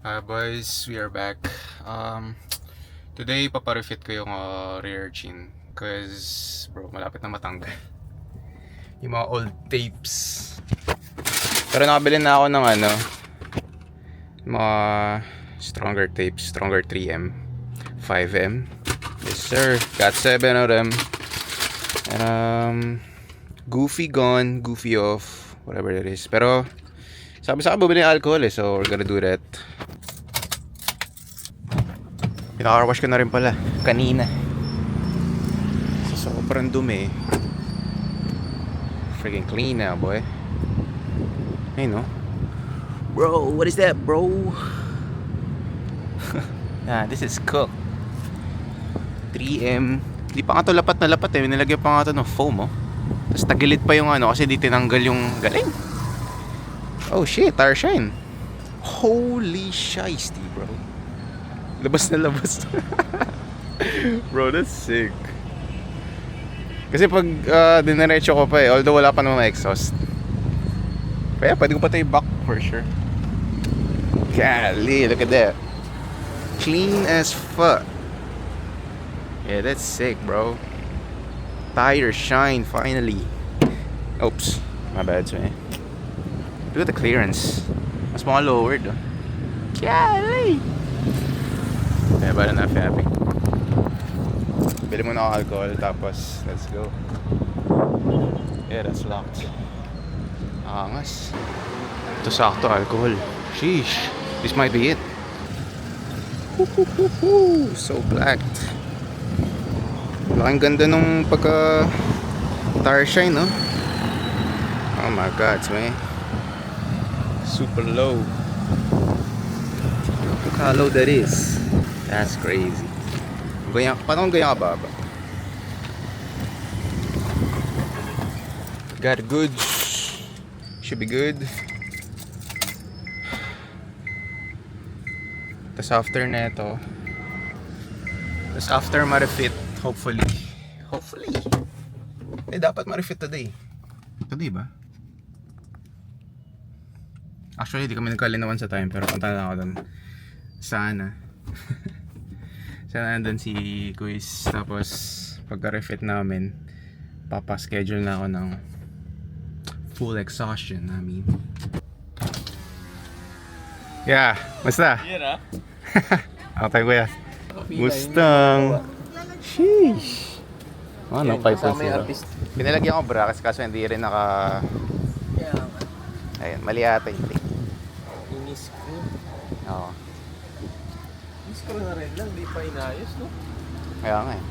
Boys, we are back. Today, paparefit ko yung rear chin. Cause, bro, malapit na matanggal. Yung mga old tapes. Pero nakabili na ako ng mga stronger tapes. Stronger 3M, 5M. Yes sir, got 7 of them. And, goofy gone, goofy off, whatever it is. Pero, sabi sa akin bumili ng alcohol so we're gonna do that. Pinaka-wash ko na rin pala kanina. So sobrang dumi. Freaking clean now, boy. Hey, no? Bro, what is that, bro? This is Cook 3M. Di pa nga to lapat na lapat eh. Nilagyan pa nga to ng foam, oh. Tapos tagilid pa yung kasi di tinanggal yung galing. Oh shit, tire shine. Holy shiesty, bro. Labas na labas. Bro, that's sick. Kasi pag dinaretso ko pa although wala pa naman exhaust. Kaya pwede ko pa tayo back for sure. Golly, look at that. Clean as fuck. Yeah, that's sick, bro. Tire shine, finally. Oops, my bad, man. Look at the clearance. Mas mga lowered, oh. Golly. Kaya ba na happy? Bili mo na ako alcohol, tapos let's go. Yeah, that's locked. Angas. Ito sakto, alcohol. Sheesh. This might be it. So blacked. Laking ganda nung pagka tire shine, no? Oh my god, man. Super low. Look how low that is. That's crazy. Paano ganyan kababa? Got it good. Should be good. Tapos after neto, tapos after ma-refit, hopefully, dapat ma-refit today. Today ba? Actually, di kami nagkalinawan sa time, pero punta na ako doon. Sana. Sana nandun si Quiz. Tapos, pagka-refit namin, papaschedule na ako ng full exhaustion namin. Yeah, basta? Yeah, Ako tayo kuya. Mustang. Sheesh. Ano, 5.0. Pinalagyan ko brackets kaso hindi rin naka... Ayun, mali ata yung tape. Ini-screw. Oo. Ini-screw na rin lang, di pa inayos, no? Kaya nga eh.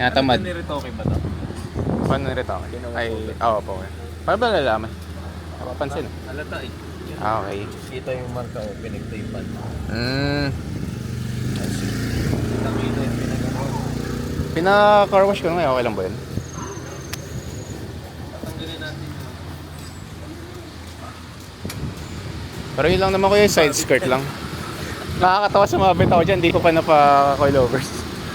Kaya tamad. Ano niretoke ba ito? Paano nirito? Ay, oo po. Paano ba nalalaman? Napapansin. Halata eh. Okay. Kita yung marka o pinag-tapean. Nakita yung pinag-ano. Pina-car wash ko na ngayon, okay lang ba yun? Tanggalin natin yung... Pero yun lang naman ko yung side skirt lang. Nakakatawa sa mga bitaw dyan, di ko pa napa-coilovers.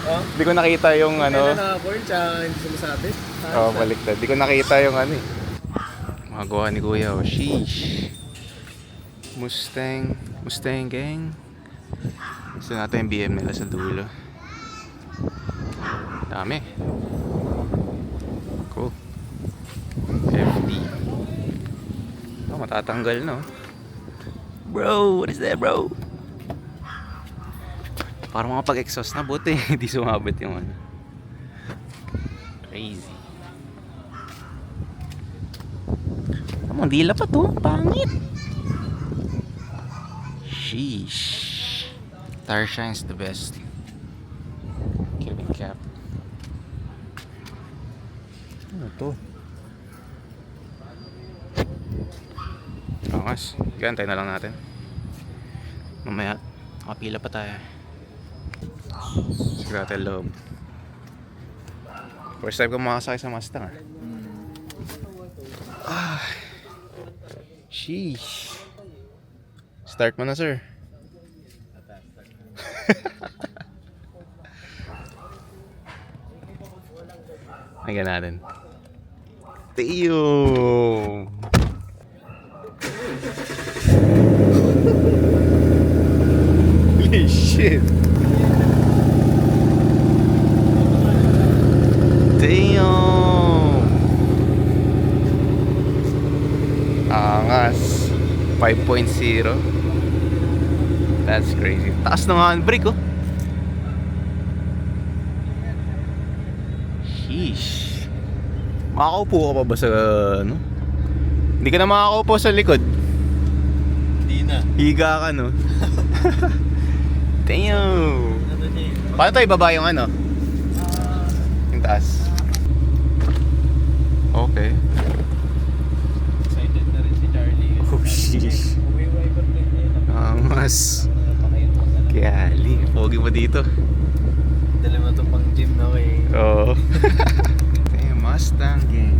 Oh? Di ko nakita yung Kailan naka-board siya, hindi sumasabit? Oo, baliktad. Di ko nakita yung mga gawa ni Kuya. Oh, sheesh. Mustang gang. Gusto natin yung BM nila sa dulo. Dami. Cool. FD. Oh, matatanggal, no? Bro, what is that, bro? Parang mga pag-exhaust na, buti hindi sumabit yung crazy. Ang dila pa to, pangit. Sheesh. Tire shine's the best. Cubic cap. Ano to? Angas. Gantay na lang natin. Mamaya, makapila pa tayo. Siguro natin loob. First time ko makasakay sa Mustang. Sheesh. Start mo na, sir. Hanggang natin. Damn! shit. Damn. Angas. 5.0. That's crazy. Taas na nga ang brake, oh. Sheesh. Makakaupo ka pa ba sa ano? Hindi ka na makakaupo sa likod. Hindi na. Higa ka, no? Damn. Ano niya eh. Paano tayo ibaba yung ano? Yung taas. Okay. Excited na rin si Charlie. Oh, sheesh. Uwi-wiper din niya. Angas. Kayali. Pogi mo dito. Dala mo ito pang gym na eh. Oo. Damn, Mustang gang.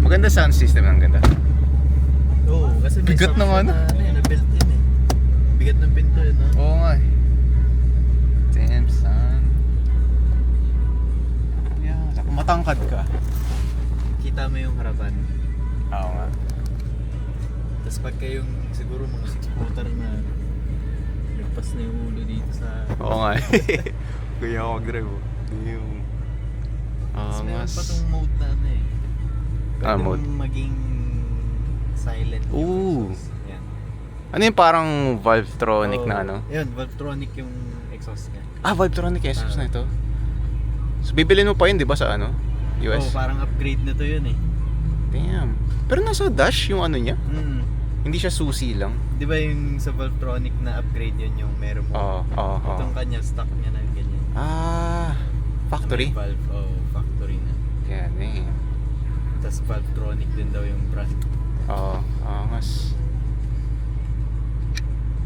Maganda sound system, ang ganda. Oo, kasi may Bigat ng ano? na belt yun eh. Bigat ng pinto yun, no? Oo nga eh. Damn, son. Yeah, kung matangkad ka. Kita mo yung harapan. Oo nga. Tapos pagka yung siguro mga 6-footer na nagpas na yung ulo dito sa... Oo nga eh. Kaya ako mag-drive, oh. Yung... Tapos meron Angas. pa tong mode na ano eh. Ah, Pwede mode. mong maging silent. yung Ooh. exhaust. Yan. Ano yung parang Valvetronic na ano? Yun, Valvetronic yung exhaust niya. Ah, Valvetronic exhaust na ito. So bibilin mo pa yun, di ba, sa ano? US? Oo, parang upgrade na to yun eh. Damn. Pero nasa dash yung ano niya? Mm. Hindi siya susi lang. Di ba yung sa Valvetronic na upgrade yun yung meron mo? Oo, oo, oo. Itong kanya, stock niya na ganyan. Ah, factory? Na may valve, factory na. Kaya, damn. Tapos Valvetronic din daw yung brand. Oo, angas.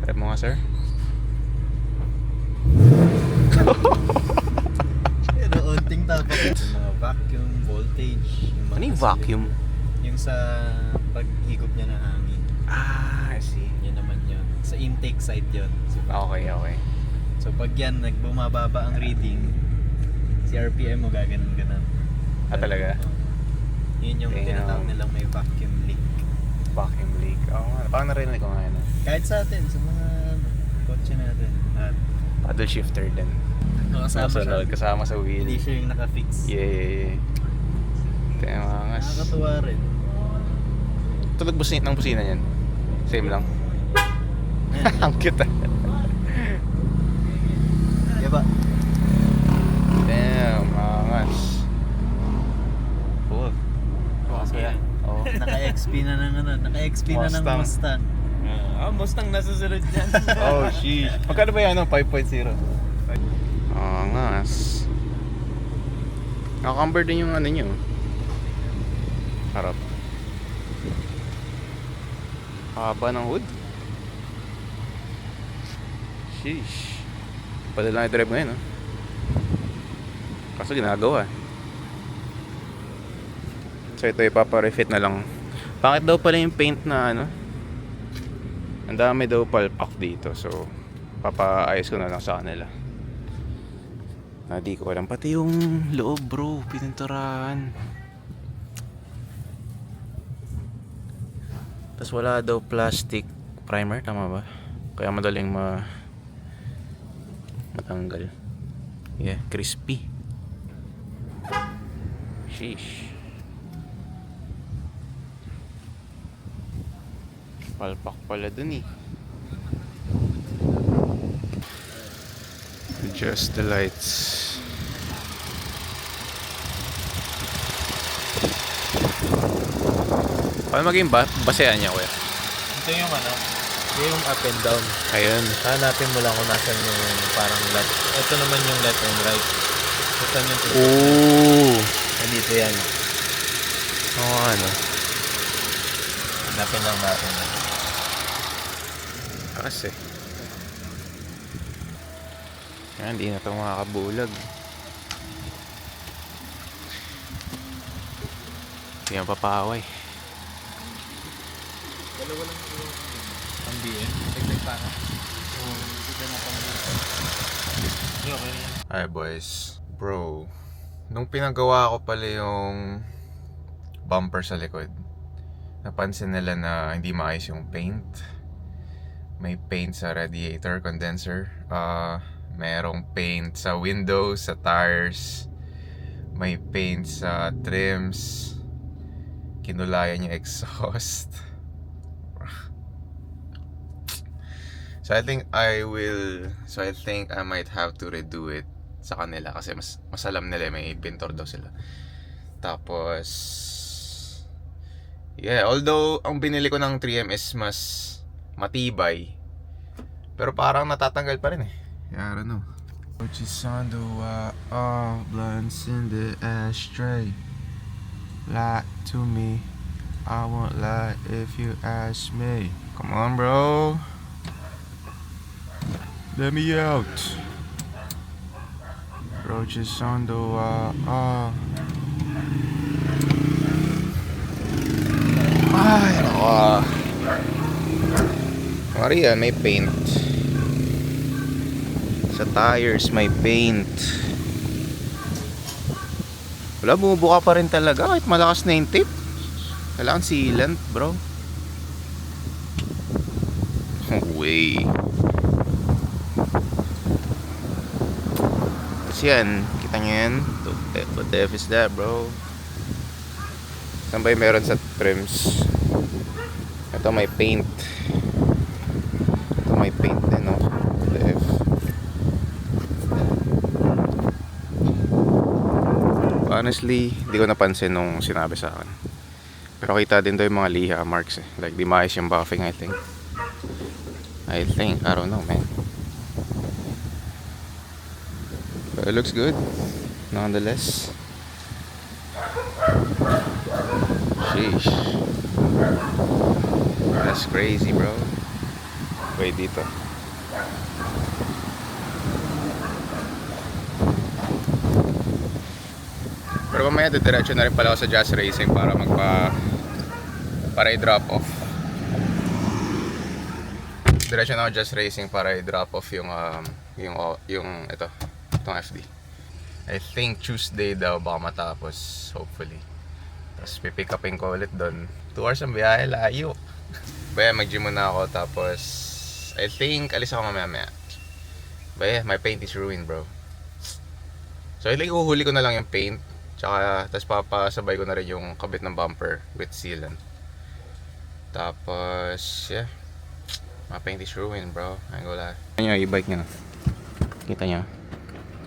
Rep mo nga, sir. Pero onting tapak. Yung mga vacuum, voltage. Yung mga Ano yung vacuum? Yung sa paghigop niya ng hangin. Ah, I see. Yan naman yun. Sa intake side yun. Si Okay, okay. So pag yan, nagbumababa ang reading, si RPM mo gaganon-ganon. Ah, talaga? Yun yung Damn. tinatawag nilang may vacuum leak. Vacuum leak. Oo nga. Parang narinig ko nga yun. Kahit sa atin, sa mga kotse natin. At Paddle shifter din. nakasama siya. Nasunod, kasama sa wheel. Hindi siya yung nakafix. Yeah. Kaya angas. Nakakatuwa rin. Tulad ng busina niyan. Same lang. Ang cute, ah. Diba? Damn, angas. Cool. Okay. Oo. Naka-XP na ng ano, naka-XP na ng Mustang. Mustang. Mustang nasusunod dyan. Oh, sheesh. Magkano ba yan? 5.0? Angas. Nakakamber din yung ano nyo. Harap. Haba ng hood. Sheesh. Pwede lang i-drive ngayon, no? Kaso ginagawa. So ito ipapa-refit na lang. Bakit daw pala yung paint na ano? Ang dami daw palpak dito. So papaayos ko na lang sa kanila. Di ko alam. Pati yung loob, bro, pininturahan. Tapos wala daw plastic primer, tama ba? Kaya madaling matanggal. Yeah, crispy. Sheesh. Palpak pala dun eh. Adjust the lights. Paano maging basehan niya, kuya? Ito yung ano, yung up and down. Ayun. Hanapin mo lang kung nasan yung parang left. Ito naman yung left and right. Ito yung Ooh. dito yan. Oo, ano. Hanapin lang natin. Kasi. Yan, hindi na ito makakabulag. Hindi na papaway. Dalawa lang yung ang BM. Dagdag pa ka. Dito na pang okay yan. Hi boys. Bro, nung pinagawa ko pala yung bumper sa likod, napansin nila na hindi maayos yung paint. May paint sa radiator, condenser. Merong paint sa windows, sa tires. May paint sa trims. Kinulayan yung exhaust. So I think I might have to redo it sa kanila kasi mas alam nila, may pintor daw sila. Tapos yeah, although ang binili ko ng 3M is mas matibay, pero parang natatanggal pa rin eh. Yeah, I don't know. Which is on the blunts in the ashtray. Lie to me, I won't lie if you ask me. Come on, bro. Let me out. Roaches on the wall. Ay, nako. Maria, may paint. Sa tires, may paint. Wala, bumubuka pa rin talaga kahit malakas na yung tip. Kailangan sealant, bro. No way. Kasi yan, kita nyo yan. What the F is that, bro? Saan ba yung meron sa trims? Ito may paint. Ito may paint din, no? What the F? Honestly, di ko napansin nung sinabi sa akin. Pero kita din daw yung mga liha marks eh. Like, di maayos yung buffing, I think. I don't know, man. But it looks good, nonetheless. Sheesh. That's crazy, bro. Wait, dito. Pero mamaya diretso na rin pala ako sa Jazz Racing para i-drop off. Diretso na ako Jazz Racing para i-drop off yung itong FD. I think Tuesday daw baka matapos, hopefully. Tapos pipick upin ko ulit doon. 2 hours ang biyahe, layo. Baya mag-gym muna ako, tapos I think alis ako mamaya. Baya, my paint is ruined, bro. So I think uhuli ko na lang yung paint, tsaka tapos papasabay ko na rin yung kabit ng bumper with sealant. Tapos yeah, my paint is ruined, bro. Ayun ko lang. Ano yung e-bike niya? Kita niya?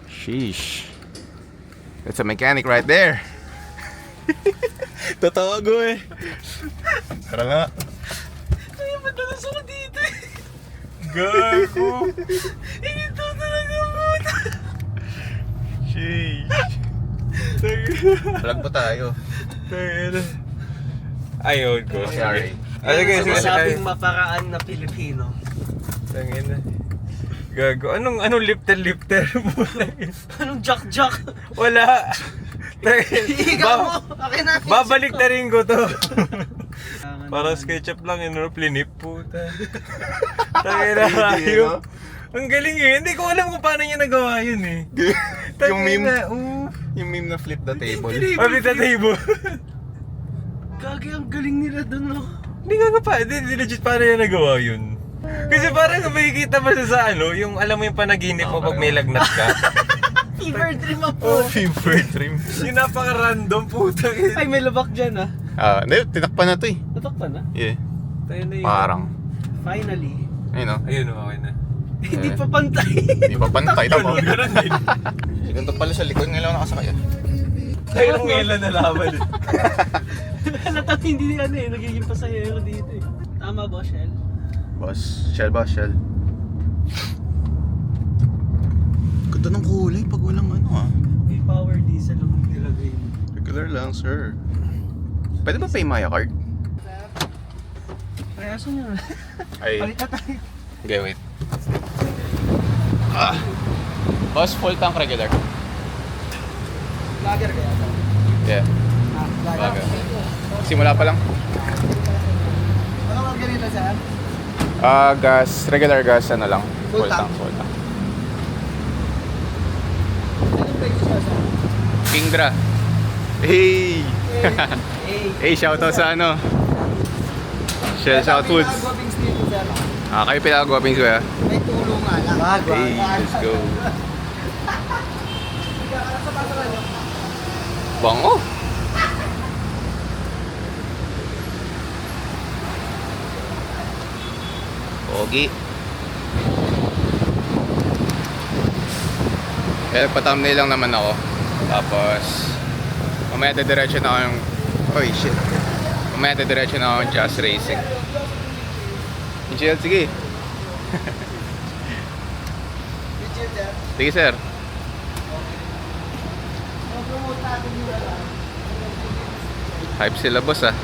Sheesh. That's a mechanic right there. Totoo ko eh. Tara nga. Ay, madalas ako dito eh. Gago. Ito talaga mo. Sheesh. Vlog pa tayo. Ayun ko. Sorry. Sige, Masabing maparaan na Pilipino. Tangin na. Gago. Anong lifter? Anong jack? Wala. Higa mo! Akin na! Babalik na rin ko to. Para SketchUp lang yun, plinip puta. Tangin na kayo. Ang galing eh. Hindi ko alam kung paano niya nagawa yun eh. Yung meme. Yung meme na flip the table. Flip the table. Gagi, ang galing nila dun, no? Hindi nga pa. Hindi legit paano niya nagawa yun. Kasi parang makikita pa sa yung alam mo yung panaginip mo pag may lagnat ka. Fever dream ako. Fever dream. Yung napaka-random puta. Ay, may labak dyan, ah. Hindi, tinakpan na to eh. Natakpan na? Yeah. Tayo na yun. Parang. Finally. Ayun o. Ayun, okay na. Hindi pa pantay. Hindi pa pantay. Tama. Ganun din. Ganito pala sa likod. Ngayon lang nakasakay ah. Tayo lang ngayon na laban eh. Halatang hindi nagiging pasahero dito eh. Tama ba, Shell? Boss. Shell. Ganda ng kulay pag walang May power diesel ang nilagay mo. Regular lang, sir. Pwede ba pay Maya card? Parehaso nyo na. Ay. Palita tayo. Okay, wait. Boss, full tank regular. Lager kaya ito? Yeah. Lager. Simula pa lang. Ano margarita saan? Gas, regular gas, ano lang. Full tank. Full tank. Anong price siya saan? Kingdra. Hey! Hey! Hey, shoutout sa Shell South Foods. Gobings dito saan? Kayo pinag-guwapin kuya? May tulong nga lang. Hey, let's go. Bango. Pogi. Kaya pa-thumbnail lang naman ako. Tapos mamaya diretso na ako yung oh shit. Mamaya diretso na ako yung Just Racing. Chill, sige. Sige sir. Hype sila boss ah.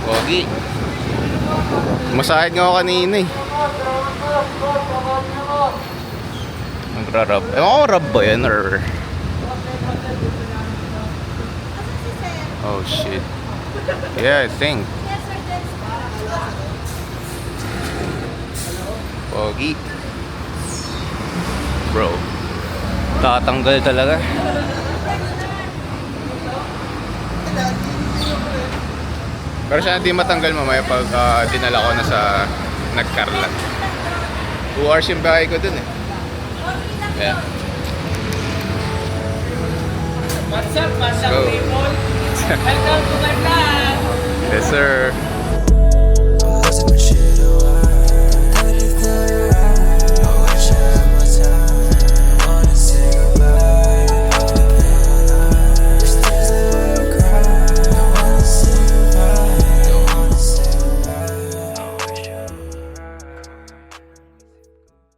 Pogi. Masahid nga ako kanina eh. Nagra-rub. Ewan ko rub ba yan or... Oh shit. Yeah, I think. Pogi. Bro. Tatanggal talaga. Pero sana di matanggal mamaya pag dinala ko na sa nagkarlan. 2 hours yung bahay ko dun eh. Yeah. What's up, Go. people? Welcome to my vlog! Yes sir.